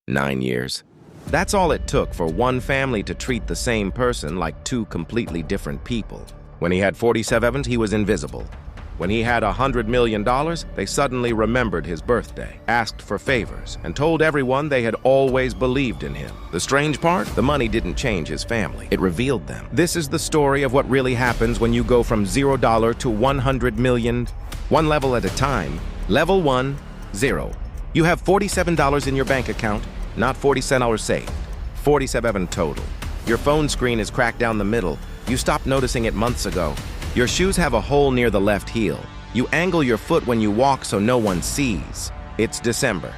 9 years. That's all it took for one family to treat the same person like two completely different people. When he had 47, he was invisible. When he had $100 million, they suddenly remembered his birthday, asked for favors, and told everyone they had always believed in him. The strange part? The money didn't change his family. It revealed them. This is the story of what really happens when you go from $0 to 100 million, one level at a time. Level 1, 0. You have $47 in your bank account, not $47 saved. 47 total. Your phone screen is cracked down the middle. You stopped noticing it months ago. Your shoes have a hole near the left heel. You angle your foot when you walk so no one sees. It's December.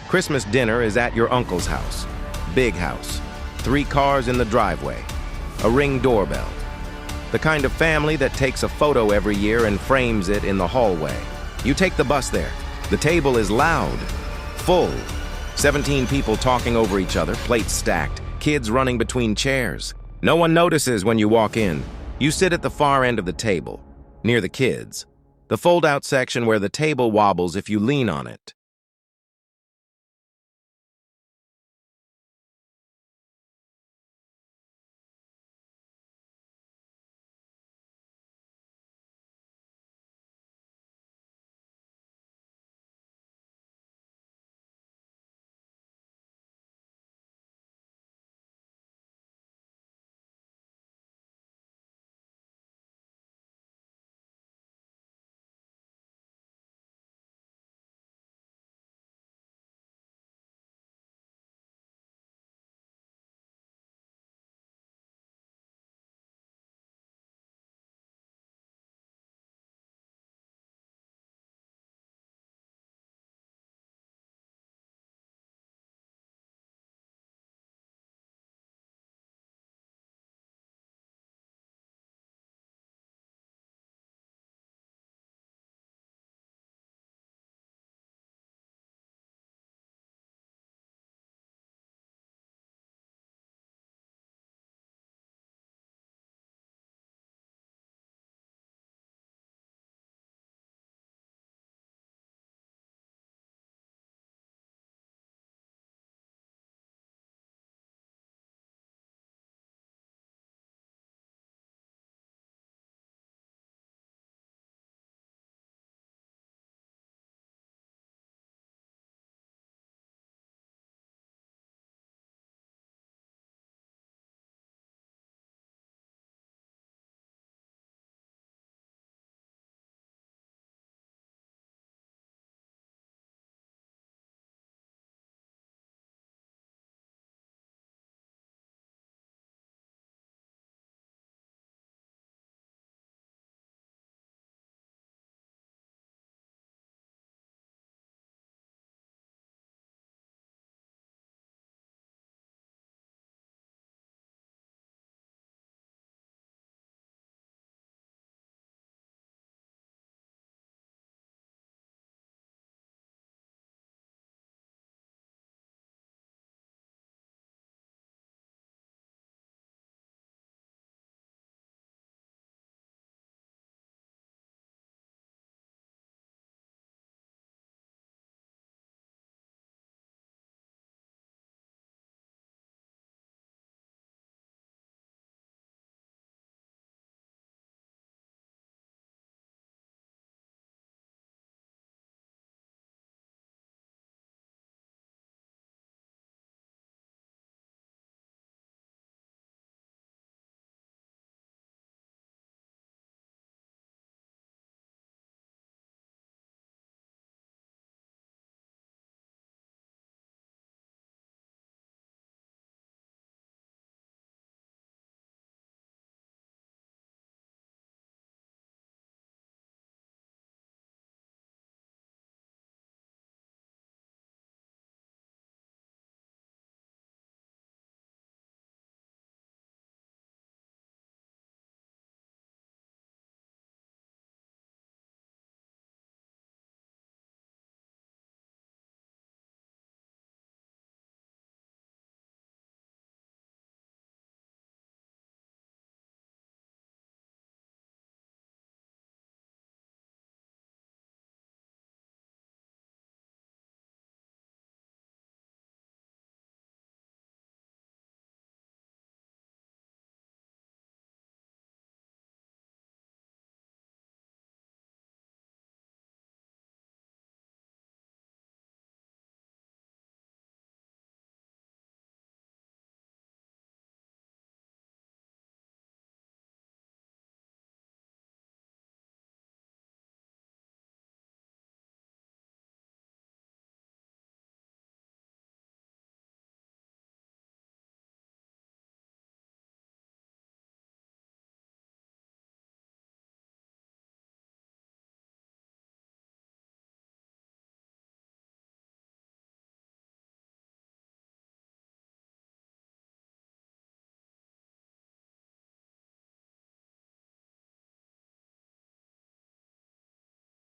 Christmas dinner is at your uncle's house. Big house. 3 cars in the driveway. A Ring doorbell. The kind of family that takes a photo every year and frames it in the hallway. You take the bus there. The table is loud, full. 17 people talking over each other, plates stacked, kids running between chairs. No one notices when you walk in. You sit at the far end of the table, near the kids, the fold-out section where the table wobbles if you lean on it.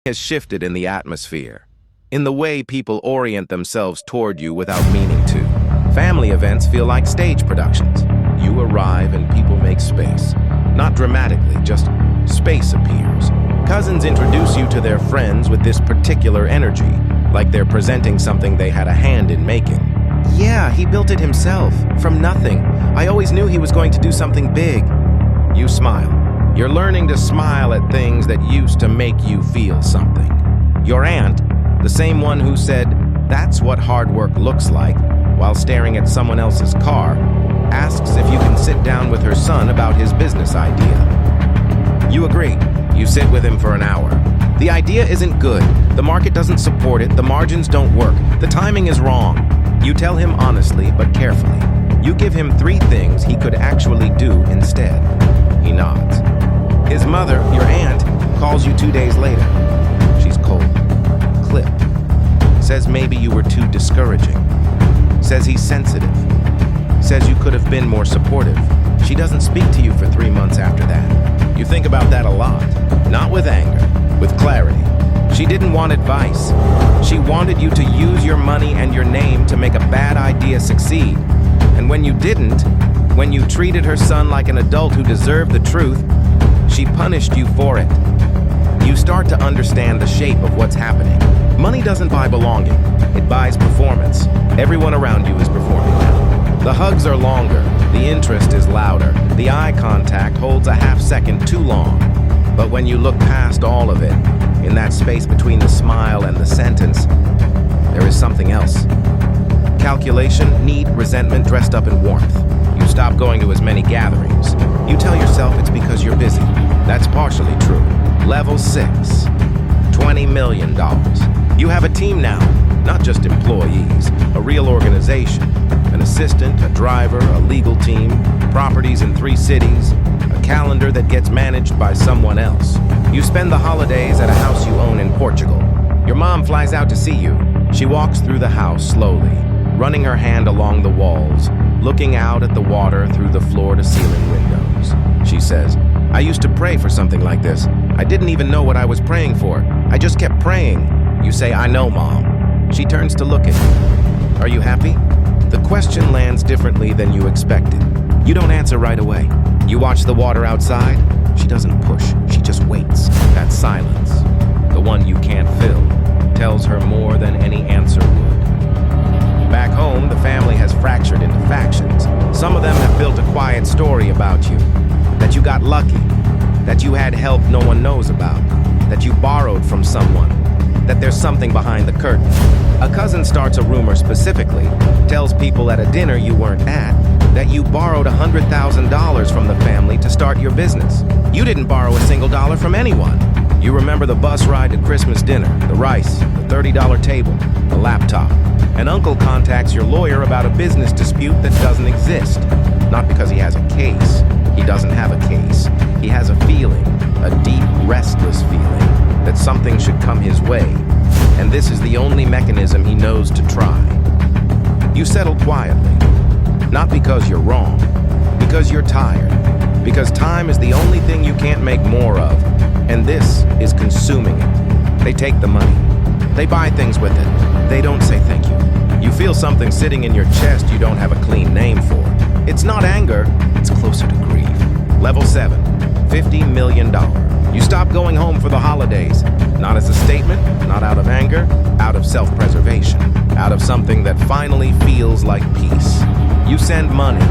has shifted in the atmosphere, in the way people orient themselves toward you without meaning to. Family events feel like stage productions. You arrive and people make space. Not dramatically, just space appears. Cousins introduce you to their friends with this particular energy, like they're presenting something they had a hand in making. Yeah, he built it himself, from nothing. I always knew he was going to do something big. You smile. You're learning to smile at things that used to make you feel something. Your aunt, the same one who said, "That's what hard work looks like," while staring at someone else's car, asks if you can sit down with her son about his business idea. You agree. You sit with him for an hour. The idea isn't good. The market doesn't support it. The margins don't work. The timing is wrong. You tell him honestly but carefully. You give him 3 things he could actually do instead. He nods. His mother, your aunt, calls you 2 days later. She's cold, clipped. Says maybe you were too discouraging. Says he's sensitive. Says you could have been more supportive. She doesn't speak to you for 3 months after that. You think about that a lot. Not with anger, with clarity. She didn't want advice. She wanted you to use your money and your name to make a bad idea succeed. And when you didn't, when you treated her son like an adult who deserved the truth, she punished you for it. You start to understand the shape of what's happening. Money doesn't buy belonging. It buys performance. Everyone around you is performing now. The hugs are longer. The interest is louder. The eye contact holds a half second too long. But when you look past all of it, in that space between the smile and the sentence, there is something else. Calculation, need, resentment dressed up in warmth. You stop going to as many gatherings. You tell yourself it's because you're busy. That's partially true. Level 6, $20 million. You have a team now, not just employees, a real organization. An assistant, a driver, a legal team, properties in 3 cities, a calendar that gets managed by someone else. You spend the holidays at a house you own in Portugal. Your mom flies out to see you. She walks through the house slowly, running her hand along the walls, looking out at the water through the floor-to-ceiling windows. She says, "I used to pray for something like this. I didn't even know what I was praying for. I just kept praying." You say, "I know, Mom." She turns to look at you. "Are you happy?" The question lands differently than you expected. You don't answer right away. You watch the water outside. She doesn't push. She just waits. That silence, the one you can't fill, tells her more than any answer would. Back home, the family has fractured into factions. Some of them have built a quiet story about you. That you got lucky. That you had help no one knows about. That you borrowed from someone. That there's something behind the curtain. A cousin starts a rumor specifically, tells people at a dinner you weren't at, that you borrowed $100,000 from the family to start your business. You didn't borrow a single dollar from anyone. You remember the bus ride to Christmas dinner, the rice, the $30 table, the laptop. An uncle contacts your lawyer about a business dispute that doesn't exist. Not because he has a case. He doesn't have a case. He has a feeling, a deep, restless feeling, that something should come his way. And this is the only mechanism he knows to try. You settle quietly. Not because you're wrong. Because you're tired. Because time is the only thing you can't make more of. And this is consuming it. They take the money. They buy things with it. They don't say thank you. You feel something sitting in your chest you don't have a clean name for. It's not anger, it's closer to grief. Level 7, $50 million. You stop going home for the holidays. Not as a statement, not out of anger, out of self-preservation. Out of something that finally feels like peace. You send money.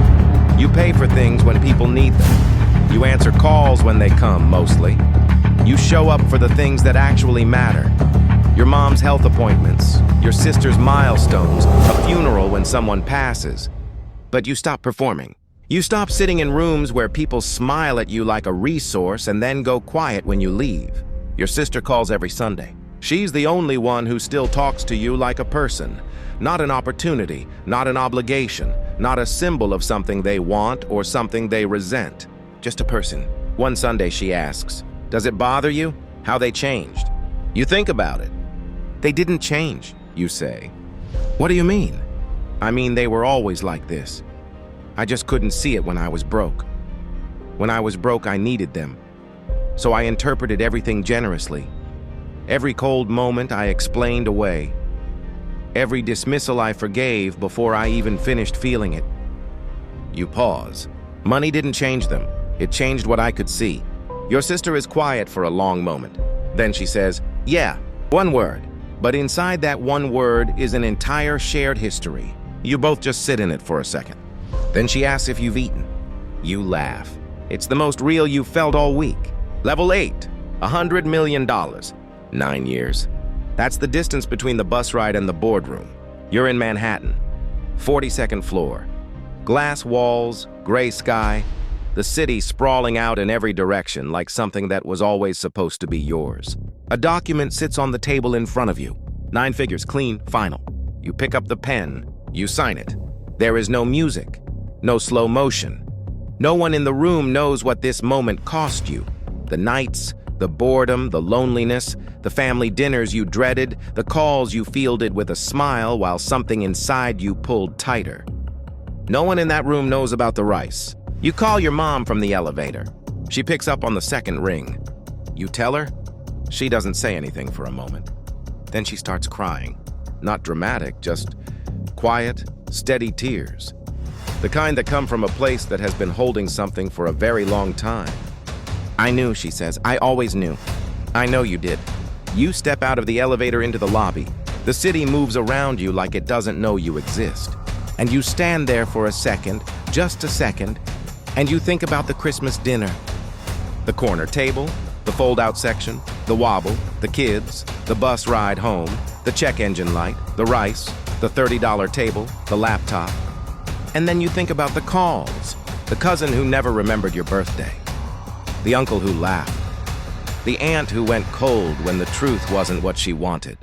You pay for things when people need them. You answer calls when they come, mostly. You show up for the things that actually matter. Your mom's health appointments, your sister's milestones, a funeral when someone passes. But you stop performing. You stop sitting in rooms where people smile at you like a resource and then go quiet when you leave. Your sister calls every Sunday. She's the only one who still talks to you like a person. Not an opportunity, not an obligation, not a symbol of something they want or something they resent. Just a person. One Sunday she asks, "Does it bother you how they changed?" You think about it. "They didn't change," you say. "What do you mean?" "I mean, they were always like this. I just couldn't see it when I was broke. When I was broke, I needed them. So I interpreted everything generously. Every cold moment I explained away. Every dismissal I forgave before I even finished feeling it. You pause. Money didn't change them. It changed what I could see. Your sister is quiet for a long moment. Then she says, "Yeah, one word." But inside that one word is an entire shared history. You both just sit in it for a second. Then she asks if you've eaten. You laugh. It's the most real you've felt all week. Level 8, $100 million. 9 years. That's the distance between the bus ride and the boardroom. You're in Manhattan. 42nd floor. Glass walls, gray sky, the city sprawling out in every direction like something that was always supposed to be yours. A document sits on the table in front of you. 9 figures, clean, final. You pick up the pen. You sign it. There is no music, no slow motion. No one in the room knows what this moment cost you. The nights, the boredom, the loneliness, the family dinners you dreaded, the calls you fielded with a smile while something inside you pulled tighter. No one in that room knows about the rice. You call your mom from the elevator. She picks up on the second ring. You tell her? She doesn't say anything for a moment. Then she starts crying. Not dramatic, just quiet, steady tears. The kind that come from a place that has been holding something for a very long time. "I knew," she says. "I always knew." "I know you did." You step out of the elevator into the lobby. The city moves around you like it doesn't know you exist. And you stand there for a second, just a second, and you think about the Christmas dinner. The corner table, the fold-out section, the wobble, the kids, the bus ride home, the check engine light, the rice, the $30 table, the laptop. And then you think about the calls, the cousin who never remembered your birthday, the uncle who laughed, the aunt who went cold when the truth wasn't what she wanted.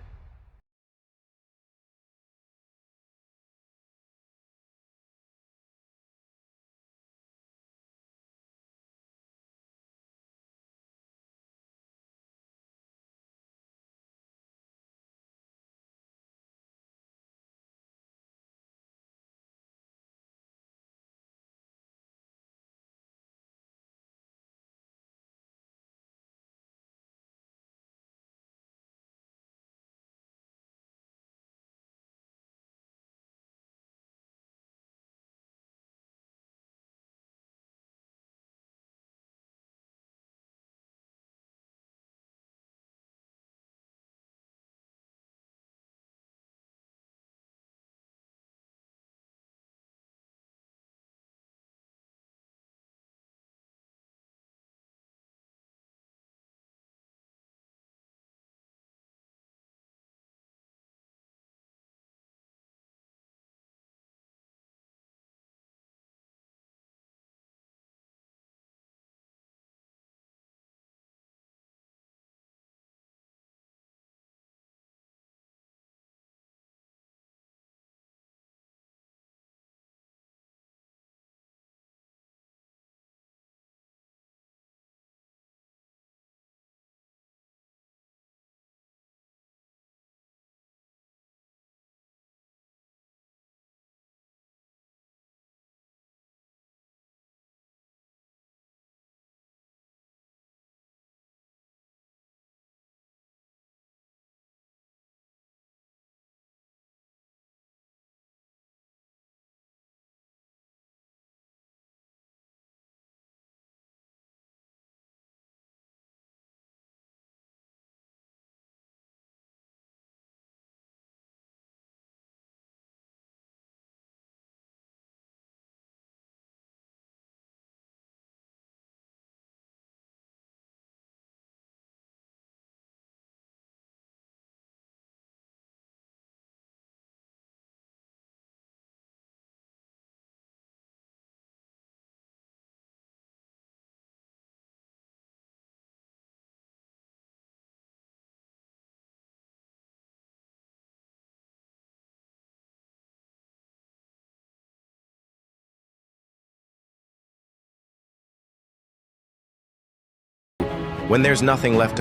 When there's nothing left to